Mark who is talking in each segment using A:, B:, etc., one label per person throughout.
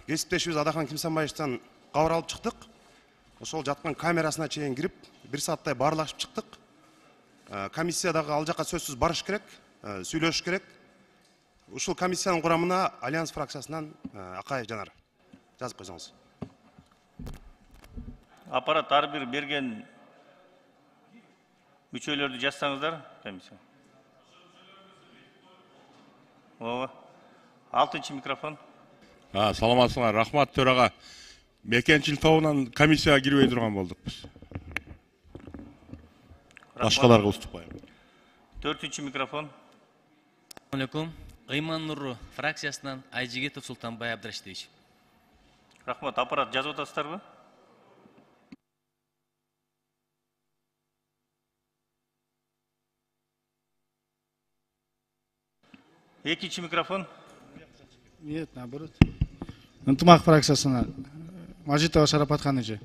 A: Кесиптешибиз Адахан Кимсанбаевичтен кабар алып чыктык. Ошол жаткан камерасына чейин кирип, 1 сааттай баарлашып чыктык. Комиссиядагы ал жакка сөзсүз барыш керек, сүйлөшүш керек. Ушул комиссиянын курамына Альянс фракциясынан Акаев Жанар жазып койсоңуз.
B: Аппарат ар бир берген мүчөлөрдү жазсаңыздар, комиссия. Ооба. 6-чы микрофон.
C: Саламатсыңар, рахмат төрага. Мекенчил тобунан комиссияга кирбей турган болдук биз. Башкаларга уступайм.
B: 4-чы микрофон.
D: Алейкум. Ыйман Нуру фракциясынан Айжигитов Султанбай Абдраштович.
B: Рахмат, аппарат жазып атасыздарбы? Экинчи микрофон.
E: Нет, наоборот. Ынтымак фракциясына Мажитова Шарапатхан эже.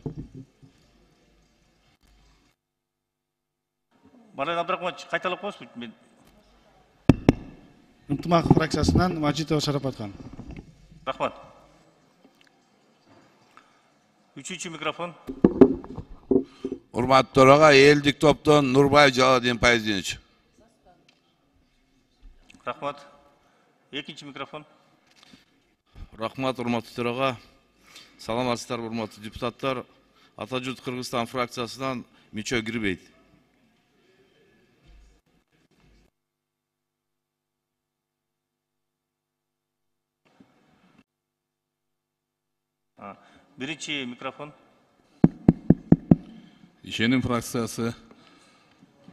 B: Марат Абдрахманович, кайталап коесузбу?
E: Ынтымак фракциясынан Мажитова Шарапатхан.
B: Рахмат. 3-чү микрофон.
F: Урматтуу төрага, элдик топтон Нурбаев Жалалдин Пайыздинович.
B: Рахмат. 2-чү микрофон.
F: Рахмат, урматтуу төрага. Саламатсыздар, урматтуу депутаттар. Атажурт Кыргызстан фракциясынан мүчө кирбейт.
B: Биринчи микрофон.
C: Ишеним фракциясы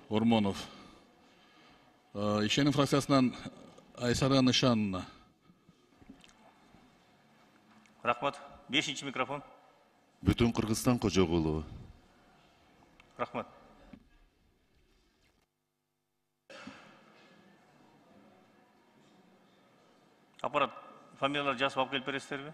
C: Ормонов. Ишеним фракциясынан Айсара Нышанова.
B: Рахмат. 5-чи микрофон.
G: Бүтүн Кыргызстан Кожогулова.
B: Рахмат. Аппарат фамилиялар жазып алып келип бересиздерби?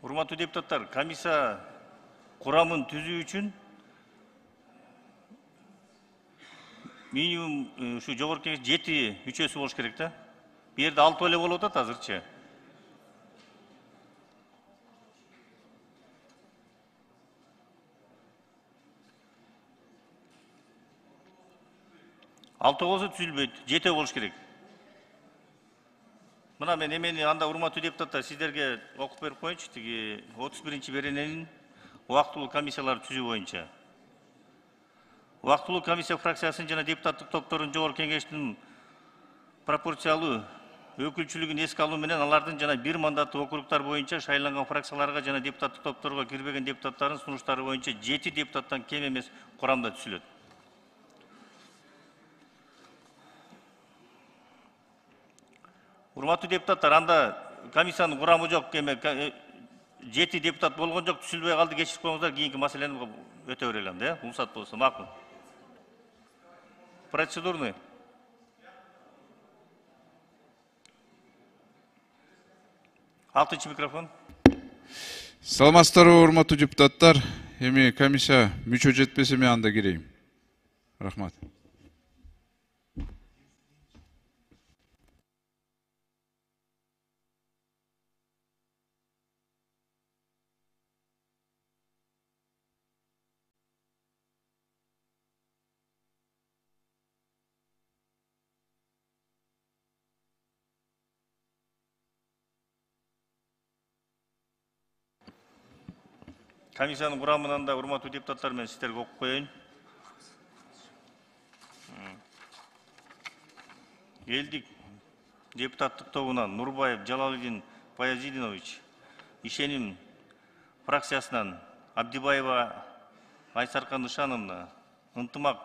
B: Урматтуу депутаттар, комиссия курамын түзүү үчүн минимум ушу жогорку кеңеш 7 мүчөсү болуш керек да. Бу жерде 6 эле болуп атат азырчы. Алты болсо түзүлбөйт, 7 болуш керек. Мына мен эмени анда урматтуу депутаттар сиздерге окуп берип коеюнчу, тиги 31-чи берененин убактылуу комиссиялар түзүү боюнча. Убактылуу комиссия фракциясынын жана депутаттык топтордун жогорку кеңештин пропорциялуу өкүлчүлүгүн эске алуу менен алардын жана бир мандаттуу округтар боюнча шайланган фракцияларга жана депутаттык топторго кирбеген депутаттардын сунуштары боюнча 7 депутаттан кем эмес курамда түзүлөт. Урматтуу депутаттар, анда комиссиянын курамы жок, 7 депутат болгон жок, түзүлбөй калды, кечирип коюңуздар, кийинки маселени өтө берелем да, уруксат болсо, макул. Процедурный. Алтынчы микрофон.
H: Саламатсыздарбы, урматтуу депутаттар. Эми комиссия мүчө жетпесе мен анда кирейм. Рахмат.
B: Комиссиянын курамынан да урматтуу депутаттар менен сиздерге окуп коеюн. Элдик депутаттык тобунан Нурбаев Жалалдин Баязидинович, Ишеним фракциясынан Абдибаева Айсаркан Ишановна, Ынтымак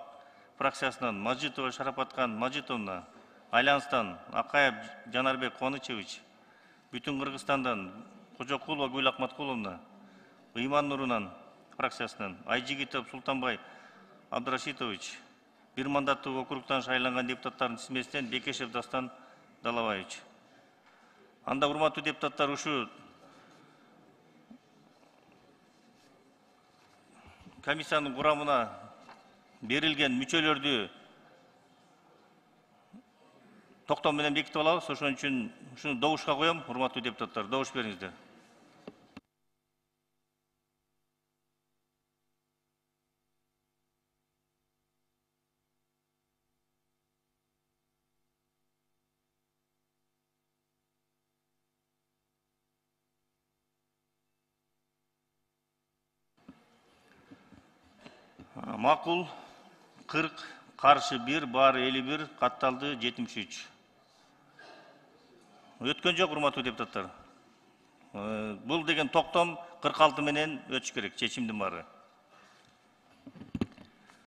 B: фракциясынан Мажитова Шарапаткан Мажитовна, Альянстан Акаев Жанарбек Куанычевич, бүтүн Кыргызстандан Кожокулова Гүл Акматкуловна, Ыйман Нурунан фракциясынан Айжигитов Султанбай Абдрашитович, бир мандаттуу округтан шайланган депутаттардын тизмесинен Бекешев Дастан Далабаевич. Анда урматтуу депутаттар, ушу комиссиянын курамына берилген мүчөлөрдү токтом менен бекитип алабыз. Ошон үчүн ушуну добушка коем. Урматтуу депутаттар, добуш бериңиздер. Макул 40, каршы 1, баары 51, катталды 73. Өткөн жок, урматтуу депутаттар. Бул деген токтом 46 менен өтүш керек, чечимдин баары.